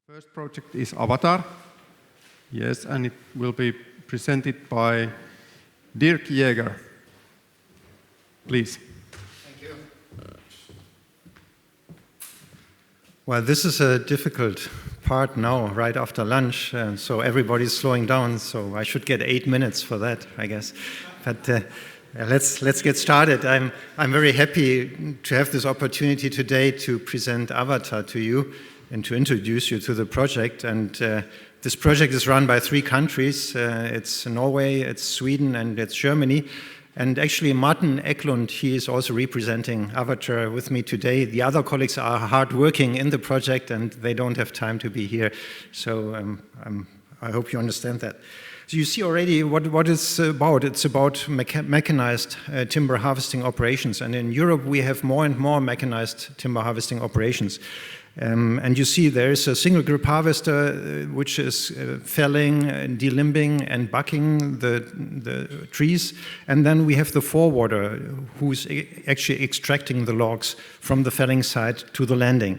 First project is Avatar. Yes, and it will be presented by Dirk Jaeger. Please. Thank you. Well, this is a difficult part now, right after lunch, so everybody's slowing down, so I should get 8 minutes for that, I guess. But let's get started. I'm very happy to have this opportunity today to present Avatar to you and to introduce you to the project. And this project is run by 3 countries. It's Norway, it's Sweden, and it's Germany. And actually, Martin Eklund, he is also representing Avatar with me today. The other colleagues are hard working in the project, and they don't have time to be here. So I hope you understand that. So you see already what it's about. It's about mechanized timber harvesting operations. And in Europe, we have more and more mechanized timber harvesting operations. And you see there is a single grip harvester which is felling, delimbing and bucking the trees. And then we have the forwarder who's actually extracting the logs from the felling site to the landing.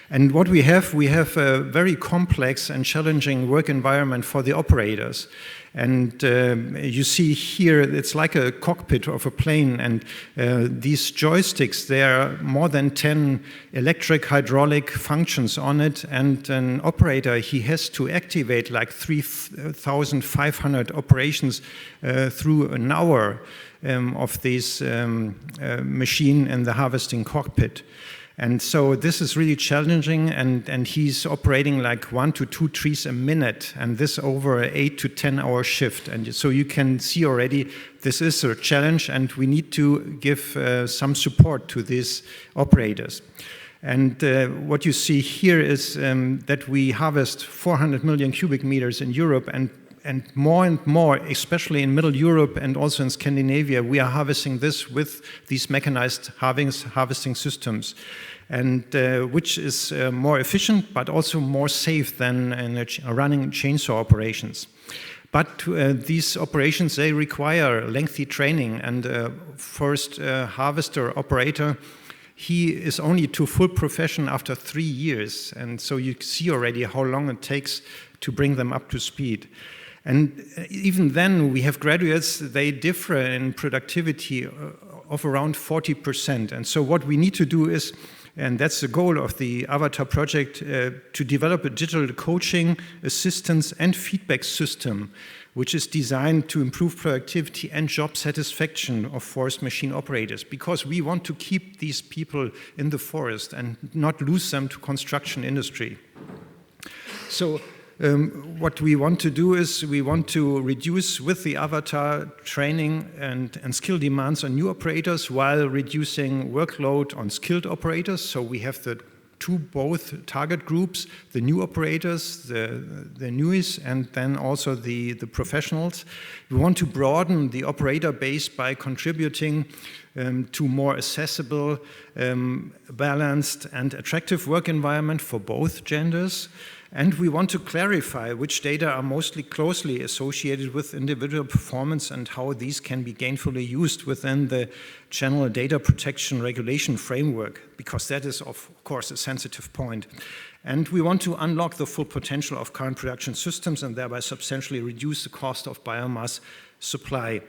And what we have a very complex and challenging work environment for the operators. And you see here, it's like a cockpit of a plane, and these joysticks, there are more than 10 electric, hydraulic functions on it, and an operator, he has to activate like 3,500 operations through an hour of this machine in the harvesting cockpit. And so this is really challenging, and he's operating like 1 to 2 trees a minute, and this over an 8 to 10 hour shift. And so you can see already this is a challenge, and we need to give some support to these operators. And what you see here is that we harvest 400 million cubic meters in Europe, and more, especially in Middle Europe and also in Scandinavia, we are harvesting this with these mechanized harvesting systems, and which is more efficient but also more safe than running chainsaw operations. But these operations, they require lengthy training, and first harvester operator, he is only to full profession after 3 years, and so you see already how long it takes to bring them up to speed. And even then, we have graduates, they differ in productivity of around 40%. And so what we need to do is, and that's the goal of the Avatar project, to develop a digital coaching, assistance, and feedback system, which is designed to improve productivity and job satisfaction of forest machine operators, because we want to keep these people in the forest and not lose them to construction industry. So what we want to do is we want to reduce with the Avatar training and skill demands on new operators while reducing workload on skilled operators. So we have the both target groups, the new operators, the newies, and then also the professionals. We want to broaden the operator base by contributing to more accessible, balanced and attractive work environment for both genders. And we want to clarify which data are mostly closely associated with individual performance and how these can be gainfully used within the General Data Protection Regulation framework, because that is, of course, a sensitive point. And we want to unlock the full potential of current production systems and thereby substantially reduce the cost of biomass supply.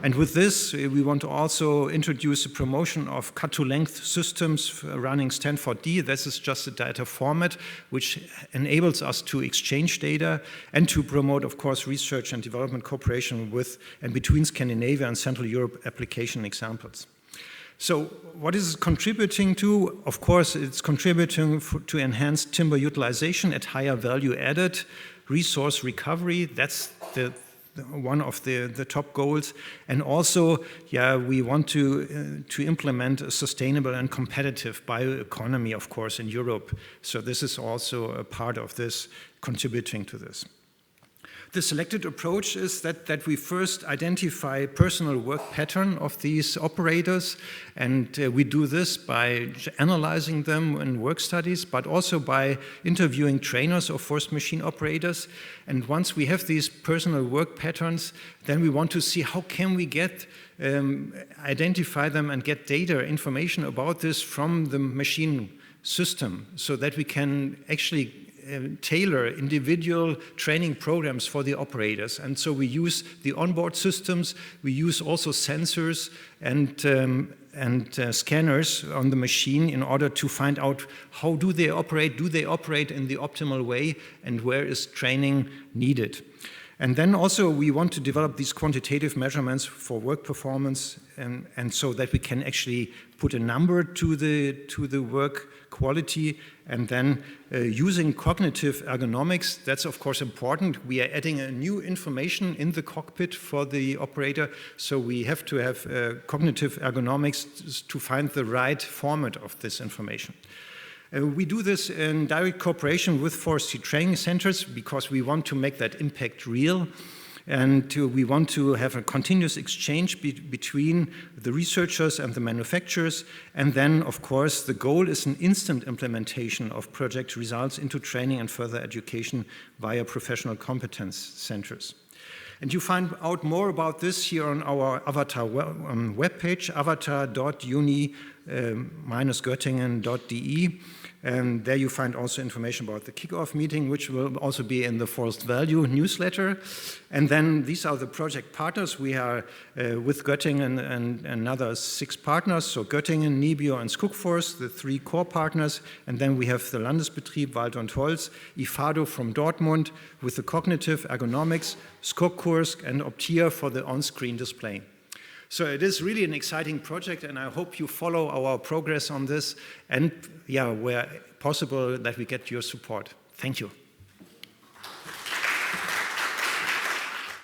And with this, we want to also introduce a promotion of cut-to-length systems running Stanford D. This is just a data format which enables us to exchange data and to promote, of course, research and development cooperation with and between Scandinavia and Central Europe application examples. So what is it contributing to? Of course, it's contributing to enhanced timber utilization at higher value added, resource recovery. That's one of the top goals. And also, we want to implement a sustainable and competitive bioeconomy, of course, in Europe. So this is also a part of this, contributing to this. The selected approach is that we first identify personal work pattern of these operators, and we do this by analyzing them in work studies, but also by interviewing trainers of forest machine operators. And once we have these personal work patterns, then we want to see how can we identify them and get data, information about this from the machine system, so that we can actually tailor individual training programs for the operators. And so we use the onboard systems, we use also sensors and scanners on the machine in order to find out how do they operate in the optimal way, and where is training needed. And then also we want to develop these quantitative measurements for work performance, and so that we can actually put a number to the work quality. And then using cognitive ergonomics, that's of course important. We are adding a new information in the cockpit for the operator, so we have to have cognitive ergonomics to find the right format of this information. We do this in direct cooperation with forestry training centers because we want to make that impact real, and we want to have a continuous exchange between the researchers and the manufacturers. And then, of course, the goal is an instant implementation of project results into training and further education via professional competence centers. And you find out more about this here on our Avatar webpage, avatar.uni-göttingen.de. And there you find also information about the kickoff meeting, which will also be in the Forest Value newsletter. And then these are the project partners. We are with Göttingen and another 6 partners. So Göttingen, Nibio, and Skogforst, the 3 core partners. And then we have the Landesbetrieb Wald und Holz, IFADO from Dortmund with the cognitive ergonomics, Skogkursk, and Optia for the on-screen display. So it is really an exciting project, and I hope you follow our progress on this, and where possible, that we get your support. Thank you.